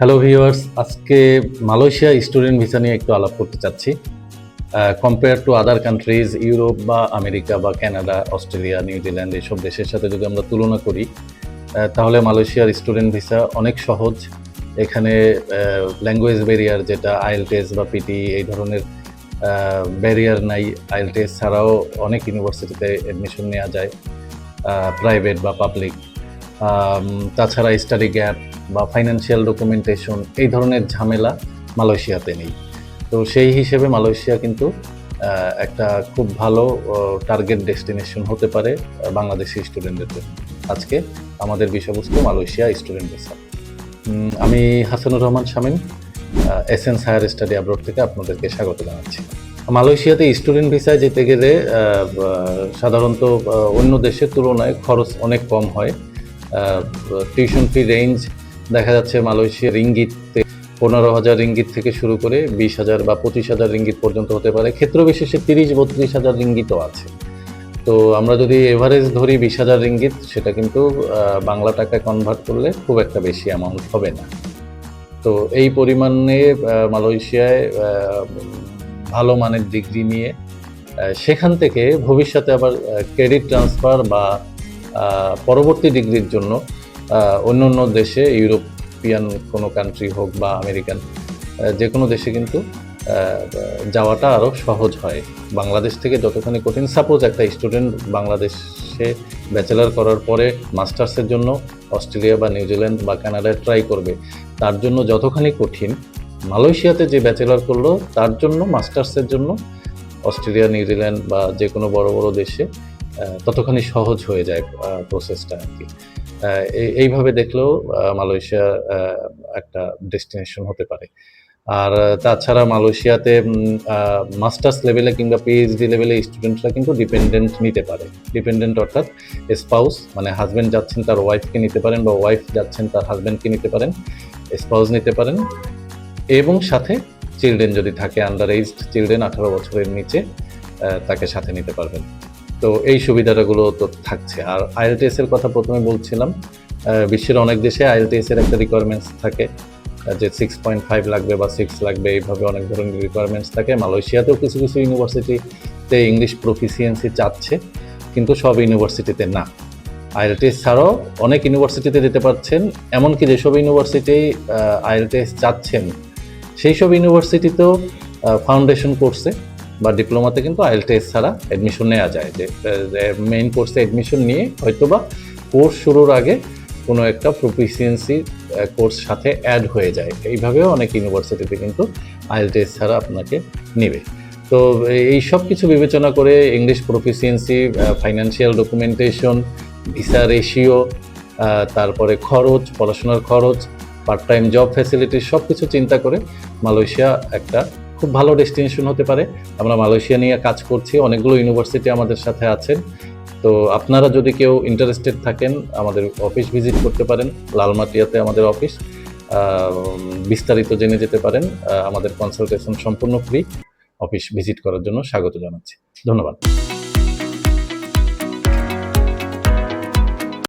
Hello viewers, আজকে Malaysia student visa নিয়ে একটু আলাপ করতে চাচ্ছি। Compare to other countries, Europe বা আমেরিকা বা কানাডা, অস্ট্রেলিয়া, নিউজিল্যান্ড এসব দেশের সাথে যদি আমরা তুলনা করি, তাহলে মালয়েশিয়ার স্টুডেন্ট ভিসা অনেক সহজ। এখানে ল্যাঙ্গুয়েজ ব্যারিয়ার যেটা আইএলটিএস বা পিটি এই ধরনের ব্যারিয়ার নাই। আইএলটিএস ছাড়াও অনেক ইউনিভার্সিটিতে অ্যাডমিশন নেওয়া যায়, প্রাইভেট বা পাবলিক। তাছাড়া স্টাডি গ্যাপ বা ফাইন্যান্সিয়াল ডকুমেন্টেশন এই ধরনের ঝামেলা মালয়েশিয়াতে নেই। তো সেই হিসেবে মালয়েশিয়া কিন্তু একটা খুব ভালো টার্গেট ডেস্টিনেশন হতে পারে বাংলাদেশি স্টুডেন্টদের জন্য। আজকে আমাদের বিষয়বস্তু মালয়েশিয়া স্টুডেন্ট ভিসা। আমি Hasanur Rahman Shamim, Essence higher study abroad থেকে আপনাদেরকে স্বাগত জানাচ্ছি। মালয়েশিয়াতে স্টুডেন্ট ভিসায় যেতে গেলে সাধারণত অন্য দেশের তুলনায় খরচ অনেক কম হয়। টিউশন ফি রেঞ্জ দেখা যাচ্ছে মালয়েশিয়া রিঙ্গিতে 15,000 রিঙ্গিত থেকে শুরু করে 20,000 বা 25,000 রিঙ্গিত পর্যন্ত হতে পারে। ক্ষেত্র বিশেষে 30-32,000 রিঙ্গিতও আছে। তো আমরা যদি এভারেজ ধরি 20,000 রিঙ্গিত, সেটা কিন্তু বাংলা টাকায় কনভার্ট করলে খুব একটা বেশি অ্যামাউন্ট হবে না। তো এই পরিমাণে মালয়েশিয়ায় ভালো মানের ডিগ্রি নিয়ে সেখান থেকে ভবিষ্যতে আবার ক্রেডিট ট্রান্সফার বা পরবর্তী ডিগ্রির জন্য অন্য অন্য দেশে, ইউরোপিয়ান কোনো কান্ট্রি হোক বা আমেরিকান যে কোনো দেশে কিন্তু যাওয়াটা আরও সহজ হয়। বাংলাদেশ থেকে যতখানি কঠিন, সাপোজ একটা স্টুডেন্ট বাংলাদেশে ব্যাচেলার করার পরে মাস্টার্সের জন্য অস্ট্রেলিয়া বা নিউজিল্যান্ড বা কানাডায় ট্রাই করবে, তার জন্য যতখানি কঠিন মালয়েশিয়াতে যে ব্যাচেলার করলো তার জন্য মাস্টার্সের জন্য অস্ট্রেলিয়া, নিউজিল্যান্ড বা যে কোনো বড় বড় দেশে ততখানি সহজ হয়ে যায় প্রসেসটা আর কি। এইভাবে দেখলেও মালয়েশিয়া একটা ডেস্টিনেশন হতে পারে। আর তাছাড়া মালয়েশিয়াতে মাস্টার্স লেভেলে কিংবা পিএইচডি লেভেলে স্টুডেন্টরা কিন্তু ডিপেন্ডেন্ট নিতে পারে। ডিপেন্ডেন্ট অর্থাৎ স্পাউস, মানে হাজব্যান্ড যাচ্ছেন তার ওয়াইফকে নিতে পারেন বা ওয়াইফ যাচ্ছেন তার হাজব্যান্ডকে নিতে পারেন, স্পাউস নিতে পারেন, এবং সাথে চিলড্রেন যদি থাকে, আন্ডার এজড চিলড্রেন 18 বছরের নিচে, তাকে সাথে নিতে পারবেন। তো এই সুবিধাগুলো তো থাকছে। আর আইএলটিএস এর কথা প্রথমে বলছিলাম, বিশ্বের অনেক দেশে আইএলটিএস এর একটা রিকোয়ারমেন্টস থাকে যে 6.5 লাগবে বা 6 লাগবে, এইভাবে অনেক ধরনের রিকোয়ারমেন্টস থাকে। মালয়েশিয়াতেও কিছু কিছু ইউনিভার্সিটিতে ইংলিশ প্রফিসিয়েন্সি চাচ্ছে, কিন্তু সব ইউনিভার্সিটিতে না। আইএলটিএস ছাড়াও অনেক ইউনিভার্সিটিতে দিতে পারছেন, এমনকি যেসব ইউনিভার্সিটি আইএলটিএস চাচ্ছেন সেই সব ইউনিভার্সিটিতেও ফাউন্ডেশন কোর্সে বা ডিপ্লোমাতে কিন্তু আইএলটিএস ছাড়া অ্যাডমিশন নেওয়া যায়। যে মেইন কোর্সে অ্যাডমিশন নিয়ে হয়তোবা কোর্স শুরুর আগে কোনো একটা প্রফিসিয়েন্সি কোর্স সাথে অ্যাড হয়ে যায়। এইভাবেও অনেক ইউনিভার্সিটিতে কিন্তু আইএলটিএস ছাড়া আপনাকে নেবে। তো এই সব কিছু বিবেচনা করে English proficiency, financial documentation, visa ratio, তারপরে খরচ, পড়াশোনার খরচ, পার্ট টাইম জব ফ্যাসিলিটি সব কিছু চিন্তা করে মালয়েশিয়া একটা খুব ভালো ডেস্টিনেশন হতে পারে। আমরা মালয়েশিয়া নিয়ে কাজ করছি, অনেকগুলো ইউনিভার্সিটি আমাদের সাথে আছেন। তো আপনারা যদি কেউ ইন্টারেস্টেড থাকেন, আমাদের অফিস ভিজিট করতে পারেন, লালমাটিয়াতে আমাদের অফিস। বিস্তারিত জেনে যেতে পারেন। আমাদের কনসালটেশন সম্পূর্ণ ফ্রি। অফিস ভিজিট করার জন্য স্বাগত জানাচ্ছি। ধন্যবাদ।